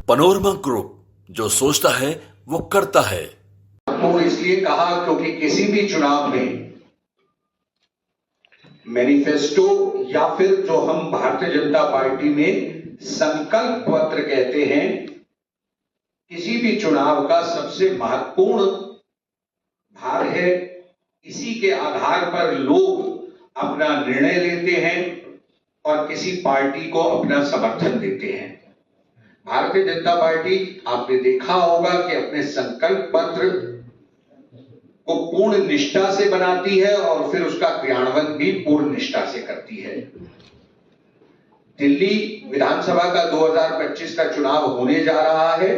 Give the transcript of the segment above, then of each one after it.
Panorama group, जो सोचता है वो करता है। तो इसलिए कहा क्योंकि किसी भी चुनाव में मैनिफेस्टो या फिर जो हम भारतीय जनता पार्टी में संकल्प पत्र कहते हैं, किसी भी चुनाव का सबसे महत्वपूर्ण भाग है। इसी के आधार पर लोग अपना निर्णय लेते हैं और किसी पार्टी को अपना समर्थन देते हैं। भारतीय जनता पार्टी, आपने देखा होगा कि अपने संकल्प पत्र को पूर्ण निष्ठा से बनाती है और फिर उसका क्रियान्वयन भी पूर्ण निष्ठा से करती है। दिल्ली विधानसभा का 2025 का चुनाव होने जा रहा है,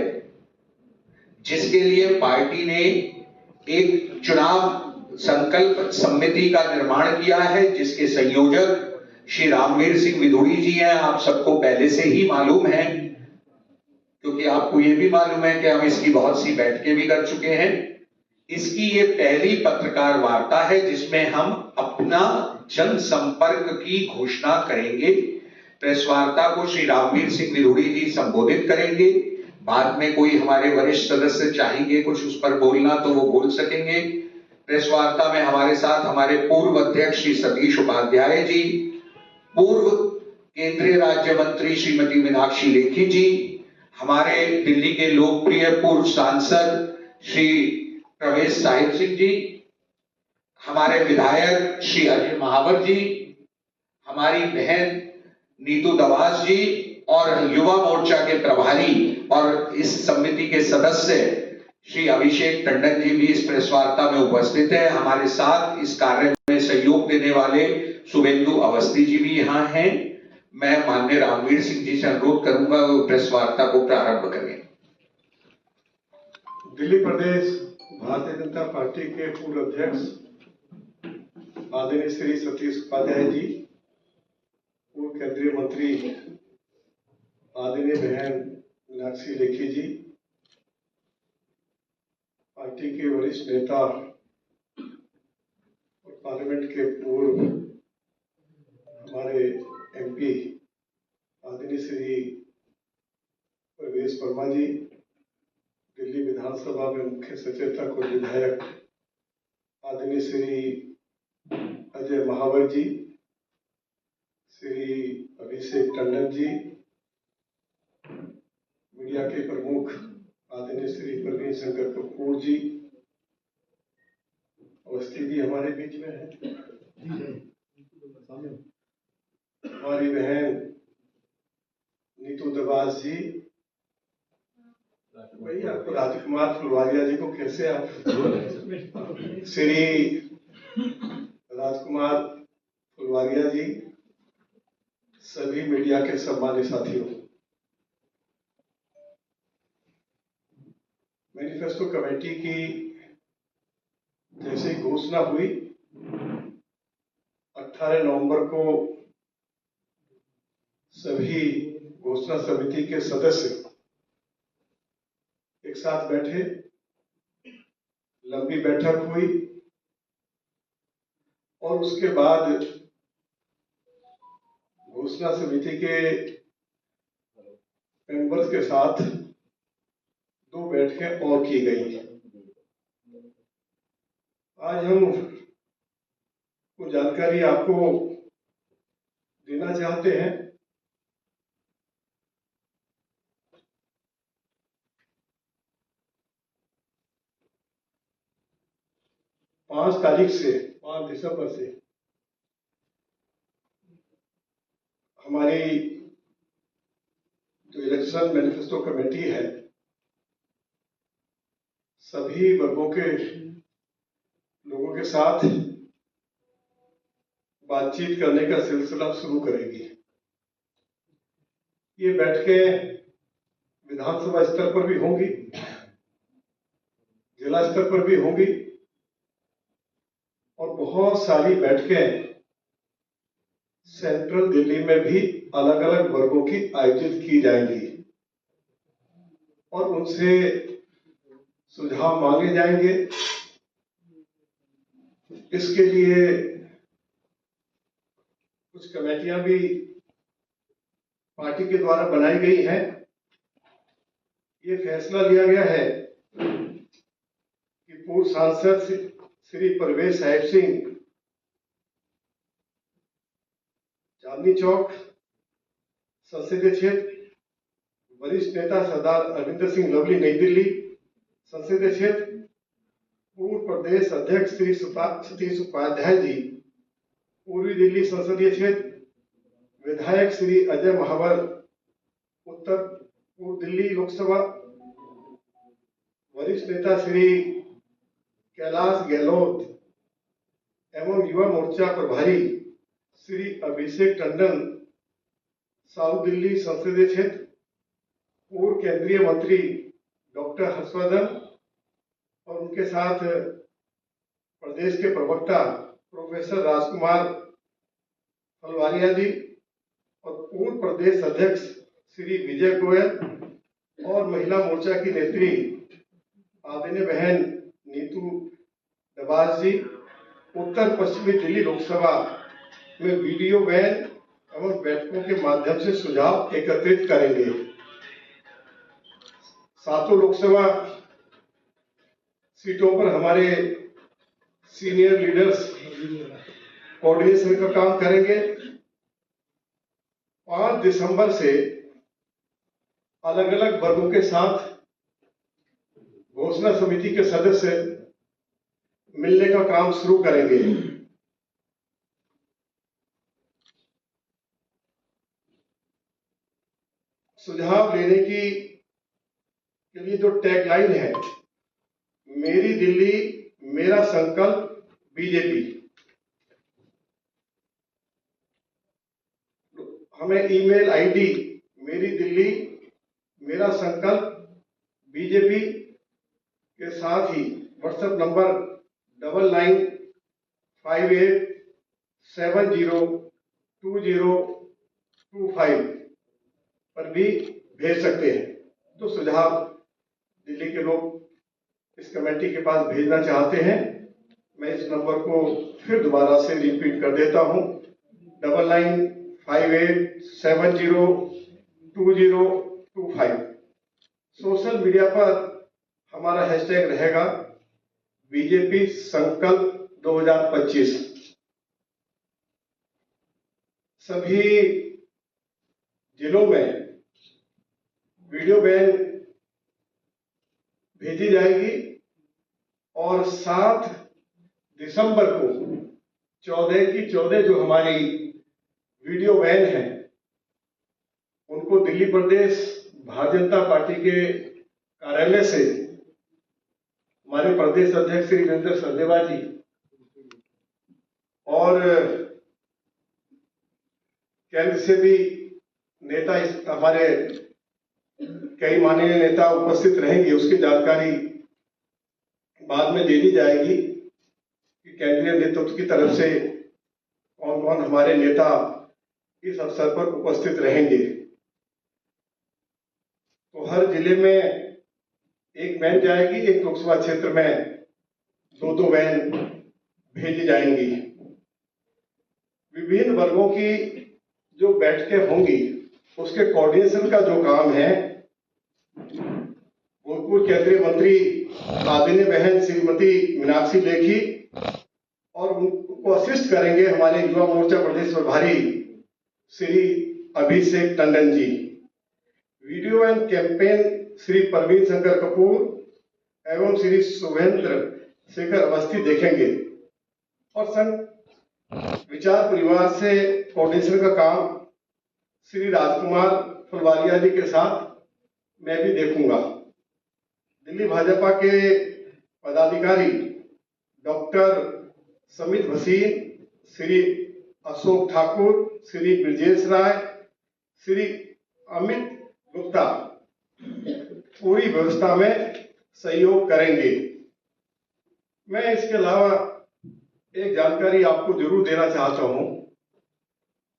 जिसके लिए पार्टी ने एक चुनाव संकल्प समिति का निर्माण किया है, जिसके संयोजक श्री रामवीर सिंह विधुड़ी जी हैं। आप सबको पहले से ही मालूम है, क्योंकि आपको यह भी मालूम है कि हम इसकी बहुत सी बैठकें भी कर चुके हैं। इसकी ये पहली पत्रकार वार्ता है जिसमें हम अपना जनसंपर्क की घोषणा करेंगे। प्रेस वार्ता को श्री रामवीर सिंह विधुड़ी जी संबोधित करेंगे। बाद में कोई हमारे वरिष्ठ सदस्य चाहेंगे कुछ उस पर बोलना तो वो बोल सकेंगे। प्रेस वार्ता में हमारे साथ हमारे पूर्व अध्यक्ष श्री सतीश उपाध्याय जी, पूर्व केंद्रीय राज्य मंत्री श्रीमती मीनाक्षी लेखी जी, हमारे दिल्ली के लोकप्रिय पूर्व सांसद श्री प्रवेश साहिब सिंह जी, हमारे विधायक श्री अजय महावर जी, हमारी बहन नीतू दवास जी और युवा मोर्चा के प्रभारी और इस समिति के सदस्य श्री अभिषेक टंडन जी भी इस प्रेस वार्ता में उपस्थित है। हमारे साथ इस कार्य में सहयोग देने वाले शुभेंदु अवस्थी जी भी यहाँ हैं। मैं माननीय रामवीर सिंह जी से अनुरोध करूंगा वो प्रेस वार्ता को प्रारंभ करें। दिल्ली प्रदेश भारतीय जनता पार्टी के पूर्व अध्यक्ष आदरणीय श्री सतीश उपाध्याय जी, पूर्व केंद्रीय मंत्री आदरणीय बहन मीनाक्षी लेखी जी, पार्टी के वरिष्ठ नेता और पार्लियामेंट के पूर्व हमारे एमपी आदरणीय श्री प्रवेश वर्मा जी, दिल्ली विधानसभा में मुख्य सचेतक और विधायक आदरणीय श्री अजय महावर जी, श्री अभिषेक टंडन जी, मीडिया के प्रमुख आदरणीय श्री प्रवीण शंकर कपूर जी, अवस्थी जी हमारे बीच में है, हमारी बहन नीतू दवास जी, भाई आपको राजकुमार फुलवारिया जी को कैसे आप श्री राजकुमार फुलवारिया जी, सभी मीडिया के सम्मानित साथियों, मैनिफेस्टो कमेटी की जैसे घोषणा हुई 18 नवंबर को सभी घोषणा समिति के सदस्य एक साथ बैठे, लंबी बैठक हुई और उसके बाद घोषणा समिति के मेंबर्स के साथ 2 बैठकें और की गई। आज हम कुछ जानकारी आपको देना चाहते हैं। पांच दिसंबर से हमारी जो इलेक्शन मैनिफेस्टो कमेटी है, सभी वर्गों के लोगों के साथ बातचीत करने का सिलसिला शुरू करेगी। ये बैठकें विधानसभा स्तर पर भी होंगी, जिला स्तर पर भी होंगी और बहुत सारी बैठकें सेंट्रल दिल्ली में भी अलग अलग वर्गों की आयोजित की जाएंगी और उनसे सुझाव मांगे जाएंगे। इसके लिए कुछ कमेटियां भी पार्टी के द्वारा बनाई गई हैं ये फैसला लिया गया है कि पूर्व सांसद श्री परवेज साहिब सिंह चांदनी चौक संसदीय क्षेत्र, वरिष्ठ नेता सरदार अरविंदर सिंह लवली नई दिल्ली संसदीय क्षेत्र, पूर्व प्रदेश अध्यक्ष श्री सतीश उपाध्याय जी पूर्वी दिल्ली संसदीय क्षेत्र, विधायक श्री अजय महावर उत्तर पूर्व दिल्ली लोकसभा, वरिष्ठ नेता श्री कैलाश गहलोत एवं युवा मोर्चा प्रभारी श्री अभिषेक टंडन साउथ दिल्ली संसदीय क्षेत्र, पूर्व केंद्रीय मंत्री डॉक्टर हर्षवर्धन और उनके साथ प्रदेश के प्रवक्ता प्रोफेसर राजकुमार फलवारिया जी और पूर्व प्रदेश अध्यक्ष श्री विजय गोयल और महिला मोर्चा की नेत्री आदरणीय बहन नीतू दबाज जी उत्तर पश्चिमी दिल्ली लोकसभा में वीडियो वैन एवं बैठकों के माध्यम से सुझाव एकत्रित करेंगे। सातों लोकसभा सीटों पर हमारे सीनियर लीडर्स कोऑर्डिनेशन का काम करेंगे। 5 दिसंबर से अलग अलग वर्गों के साथ घोषणा समिति के सदस्य मिलने का काम शुरू करेंगे। सुझाव लेने की के लिए जो टैगलाइन है, मेरी दिल्ली मेरा संकल्प बीजेपी, हमें ईमेल आईडी मेरी दिल्ली मेरा संकल्प बीजेपी के साथ ही व्हाट्सएप नंबर 9958702025 पर भी भेज सकते हैं। तो सुझाव दिल्ली के लोग इस कमेटी के पास भेजना चाहते हैं, मैं इस नंबर को फिर दोबारा से रिपीट कर देता हूं 9958702025। सोशल मीडिया पर हमारा हैशटैग रहेगा बीजेपी संकल्प 2025। सभी जिलों में वीडियो वैन भेजी जाएगी और 7 दिसंबर को 14 की 14 जो हमारी वीडियो वैन है उनको दिल्ली प्रदेश भारतीय जनता पार्टी के कार्यालय से हमारे प्रदेश अध्यक्ष श्री वीरेंद्र सचदेवा जी और केंद्र से भी नेता हमारे कई माननीय नेता उपस्थित रहेंगे। उसकी जानकारी बाद में दे दी जाएगी कि केंद्रीय नेतृत्व की तरफ से कौन कौन हमारे नेता इस अवसर पर उपस्थित रहेंगे। तो हर जिले में एक वैन जाएगी, एक लोकसभा क्षेत्र में 2-2 वैन भेजी जाएंगी। विभिन्न वर्गों की जो बैठकें होंगी उसके कोऑर्डिनेशन का जो काम है भूतपूर्व केंद्रीय मंत्री आदरणीय बहन श्रीमती मीनाक्षी लेखी और उनको असिस्ट करेंगे हमारे युवा मोर्चा प्रदेश प्रभारी Shri Abhishek Tandon ji. Video and campaign Shri Parveen Shankar Kapoor एवं श्री शुभेंद्र शेखर अवस्थी देखेंगे और संघ विचार परिवार से कोऑर्डिनेशन का काम श्री राजकुमार फलवारिया जी के साथ मैं भी देखूंगा। दिल्ली भाजपा के पदाधिकारी डॉक्टर समित भसीन, श्री अशोक ठाकुर, श्री ब्रजेश राय, श्री अमित गुप्ता पूरी व्यवस्था में सहयोग करेंगे। मैं इसके अलावा एक जानकारी आपको जरूर देना चाहता हूं।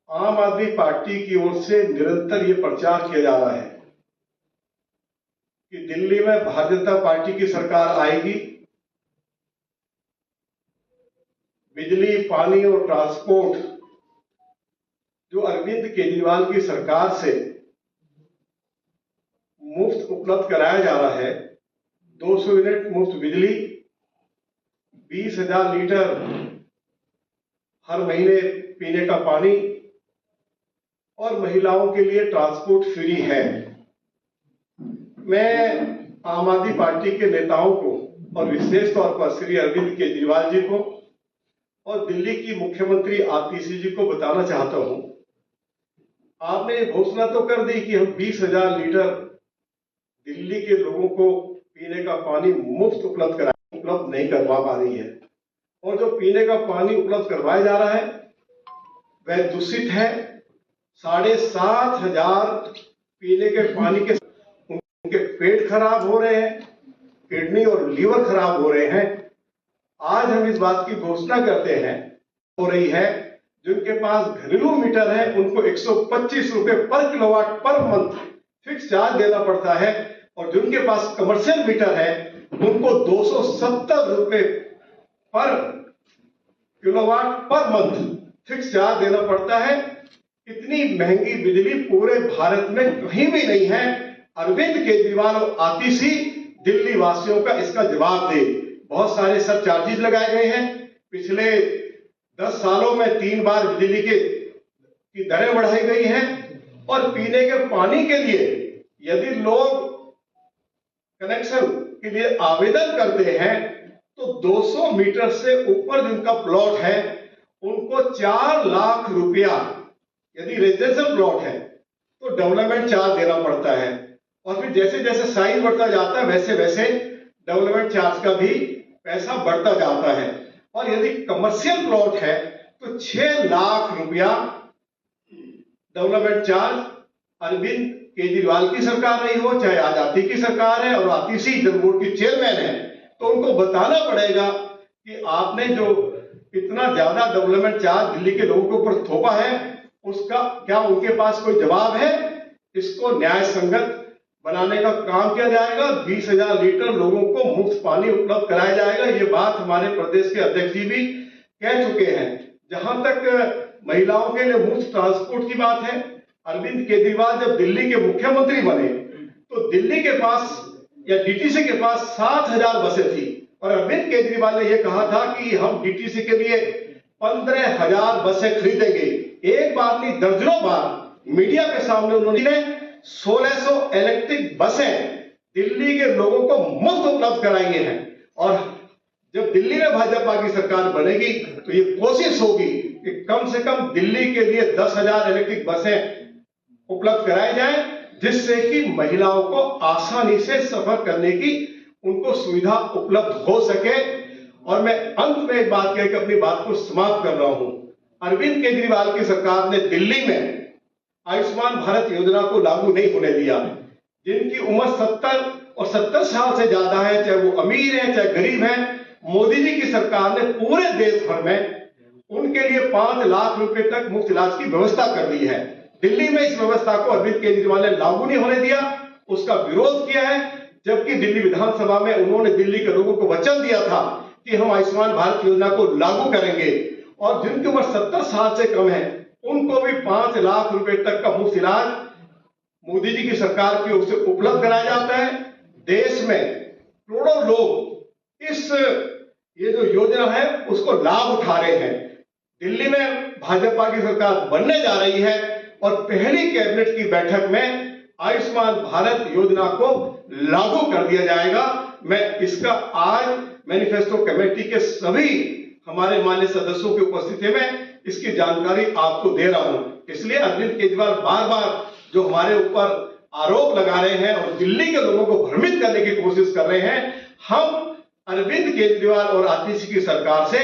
आम आदमी पार्टी की ओर से निरंतर ये प्रचार किया जा रहा है कि दिल्ली में भारतीय जनता पार्टी की सरकार आएगी, बिजली, पानी और ट्रांसपोर्ट जो अरविंद केजरीवाल की सरकार से मुफ्त उपलब्ध कराया जा रहा है। 200 यूनिट मुफ्त बिजली, 20,000 लीटर हर महीने पीने का पानी और महिलाओं के लिए ट्रांसपोर्ट फ्री है। मैं आम आदमी पार्टी के नेताओं को और विशेष तौर पर श्री अरविंद केजरीवाल जी को और दिल्ली की मुख्यमंत्री आतिशी जी को बताना चाहता हूं, आपने घोषणा तो कर दी कि हम 20,000 लीटर दिल्ली के लोगों को पीने का पानी मुफ्त उपलब्ध नहीं करवा पा रही है, और जो पीने का पानी उपलब्ध करवाया जा रहा है वह दूषित है। 7,500 पीने के पानी के उनके पेट खराब हो रहे हैं, किडनी और लीवर खराब हो रहे हैं। आज हम इस बात की घोषणा करते हैं हो रही है, जिनके पास घरेलू मीटर है उनको 125 रुपए पर kilowatt per month fix charge देना पड़ता है, और जिनके पास कमर्शियल मीटर है उनको 270 रुपए पर kilowatt per month fix charge देना पड़ता है। इतनी महंगी बिजली पूरे भारत में कहीं भी नहीं है। अरविंद केजरीवाल और आतिशी दिल्ली वासियों का इसका जवाब दे। बहुत सारे सब चार्जेस लगाए गए हैं। पिछले 10 सालों में 3 बार बिजली की दरें बढ़ाई गई हैं, और पीने के पानी के लिए यदि लोग कनेक्शन के लिए आवेदन करते हैं तो 200 मीटर से ऊपर जिनका प्लॉट है उनको 4 लाख रुपया, यदि रेजिडेंशियल प्लॉट है तो डेवलपमेंट चार्ज देना पड़ता है, और फिर जैसे जैसे साइज बढ़ता जाता है वैसे वैसे डेवलपमेंट चार्ज का भी पैसा बढ़ता जाता है। और यदि कमर्शियल प्लॉट है तो 6 लाख रुपया डेवलपमेंट चार्ज। अरविंद केजरीवाल की सरकार नहीं हो, चाहे आजादी की सरकार है और आतिशी जल बोर्ड की चेयरमैन है, तो उनको बताना पड़ेगा कि आपने जो इतना ज्यादा डेवलपमेंट चार्ज दिल्ली के लोगों के ऊपर थोपा है उसका क्या उनके पास कोई जवाब है। इसको न्याय संगत बनाने का काम किया जाएगा। 20,000 लीटर लोगों को मुफ्त पानी उपलब्ध कराया जाएगा। ये बात हमारे प्रदेश के अध्यक्ष जी भी कह चुके हैं। जहां तक महिलाओं के लिए मुफ्त ट्रांसपोर्ट की बात है, अरविंद केजरीवाल जब दिल्ली के मुख्यमंत्री बने तो दिल्ली के पास या डीटीसी के पास 7,000 बसें थी, और अरविंद केजरीवाल ने यह कहा था कि हम डीटीसी के लिए 15,000 बसें खरीदेंगे। एक बार नहीं दर्जनों बार मीडिया के सामने उन्होंने 1600 इलेक्ट्रिक बसें दिल्ली के लोगों को मुफ्त उपलब्ध कराई हैं। और जब दिल्ली में भाजपा की सरकार बनेगी तो ये कोशिश होगी कि कम से कम दिल्ली के लिए 10,000 इलेक्ट्रिक बसें उपलब्ध कराई जाए, जिससे कि महिलाओं को आसानी से सफर करने की उनको सुविधा उपलब्ध हो सके। और मैं अंत में एक बात कह के अपनी बात को समाप्त कर रहा हूं। अरविंद केजरीवाल की सरकार ने दिल्ली में आयुष्मान भारत योजना को लागू नहीं होने दिया। जिनकी उम्र 70 और 70 साल से ज्यादा है, चाहे वो अमीर है चाहे गरीब है, मोदी जी की सरकार ने पूरे देश भर में उनके लिए 5 लाख रुपए तक मुफ्त इलाज की व्यवस्था कर दी है। दिल्ली में इस व्यवस्था को अरविंद केजरीवाल ने लागू नहीं होने दिया, उसका विरोध किया है, जबकि दिल्ली विधानसभा में उन्होंने दिल्ली के लोगों को वचन दिया था कि हम आयुष्मान भारत योजना को लागू करेंगे, और जिनकी उम्र 70 साल से कम है उनको भी 5 लाख रुपए तक का मुफ्त इलाज मोदी जी की सरकार की ओर से उपलब्ध कराया जाता है। देश में करोड़ों लोग ये जो योजना है उसको लाभ उठा रहे हैं। दिल्ली में भाजपा की सरकार बनने जा रही है, और पहली कैबिनेट की बैठक में आयुष्मान भारत योजना को लागू कर दिया जाएगा। मैं इसका आज मैनिफेस्टो कमेटी के सभी हमारे माननीय सदस्यों की उपस्थिति में इसकी जानकारी आपको दे रहा हूं। इसलिए अरविंद केजरीवाल बार बार जो हमारे ऊपर आरोप लगा रहे हैं और दिल्ली के लोगों को भ्रमित करने की कोशिश कर रहे हैं, हम अरविंद केजरीवाल और आतिशी की सरकार से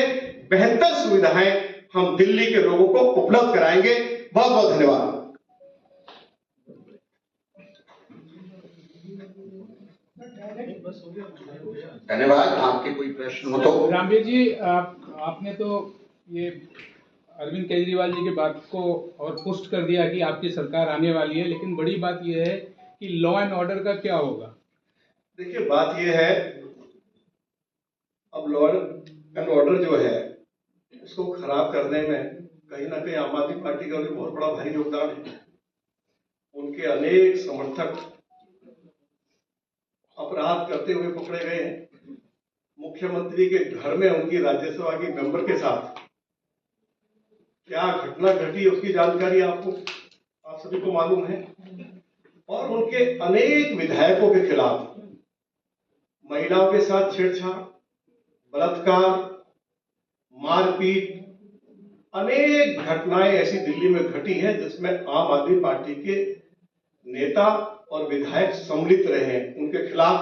बेहतर सुविधाएं हम दिल्ली के लोगों को उपलब्ध कराएंगे। बहुत बहुत धन्यवाद। धन्यवाद। आपके कोई प्रश्न हो तो रामवीर जी, आपने तो ये अरविंद केजरीवाल जी की बात को और पुष्ट कर दिया कि आपकी सरकार आने वाली है, लेकिन बड़ी बात यह है कि लॉ एंड ऑर्डर का क्या होगा? देखिए, बात यह है, अब लॉ एंड ऑर्डर जो है उसको खराब करने में कहीं ना कहीं आम आदमी पार्टी का भी बहुत बड़ा भारी योगदान है। उनके अनेक समर्थक अपराध करते हुए पकड़े गए हैं। मुख्यमंत्री के घर में उनकी राज्यसभा की मेंबर के साथ क्या घटना घटी उसकी जानकारी आप सभी को मालूम है। और उनके अनेक विधायकों के खिलाफ महिलाओं के साथ छेड़छाड़, बलात्कार, मारपीट, अनेक घटनाएं ऐसी दिल्ली में घटी हैं जिसमें आम आदमी पार्टी के नेता और विधायक सम्मिलित रहे हैं। उनके खिलाफ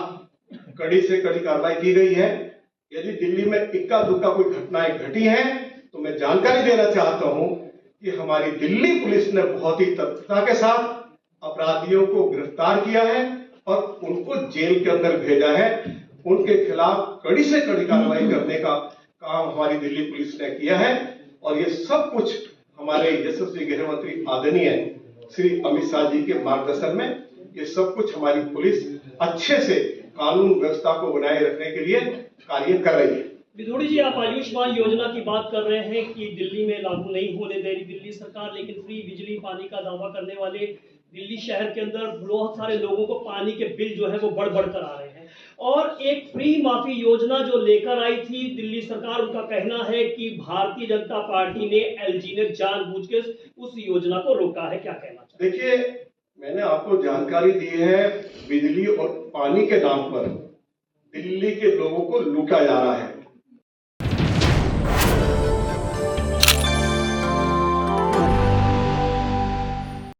कड़ी से कड़ी कार्रवाई की गई है। यदि दिल्ली में इक्का दुक्का कोई घटनाएं घटी हैं तो मैं जानकारी देना चाहता हूं कि हमारी दिल्ली पुलिस ने बहुत ही तत्परता के साथ अपराधियों को गिरफ्तार किया है और उनको जेल के अंदर भेजा है। उनके खिलाफ कड़ी से कड़ी कार्रवाई करने का काम हमारी दिल्ली पुलिस ने किया है और ये सब कुछ हमारे यशस्वी गृह मंत्री आदरणीय श्री अमित शाह जी के मार्गदर्शन में ये सब कुछ हमारी पुलिस अच्छे से कानून व्यवस्था को बनाए रखने के लिए कार्य कर रही है। विधोड़ी जी, आप आयुष्मान योजना की बात कर रहे हैं कि दिल्ली में लागू नहीं होने दे रही दिल्ली सरकार, लेकिन फ्री बिजली पानी का दावा करने वाले दिल्ली शहर के अंदर बहुत सारे लोगों को पानी के बिल जो है वो बढ़ कर आ रहे हैं। और एक फ्री माफी योजना जो लेकर आई थी दिल्ली सरकार, उनका कहना है कि भारतीय जनता पार्टी ने, एलजी ने जानबूझ के उस योजना को रोका है। क्या कहना चाहिए? देखिए, मैंने आपको जानकारी दी है, बिजली और पानी के नाम पर दिल्ली के लोगों को लूटा जा रहा है।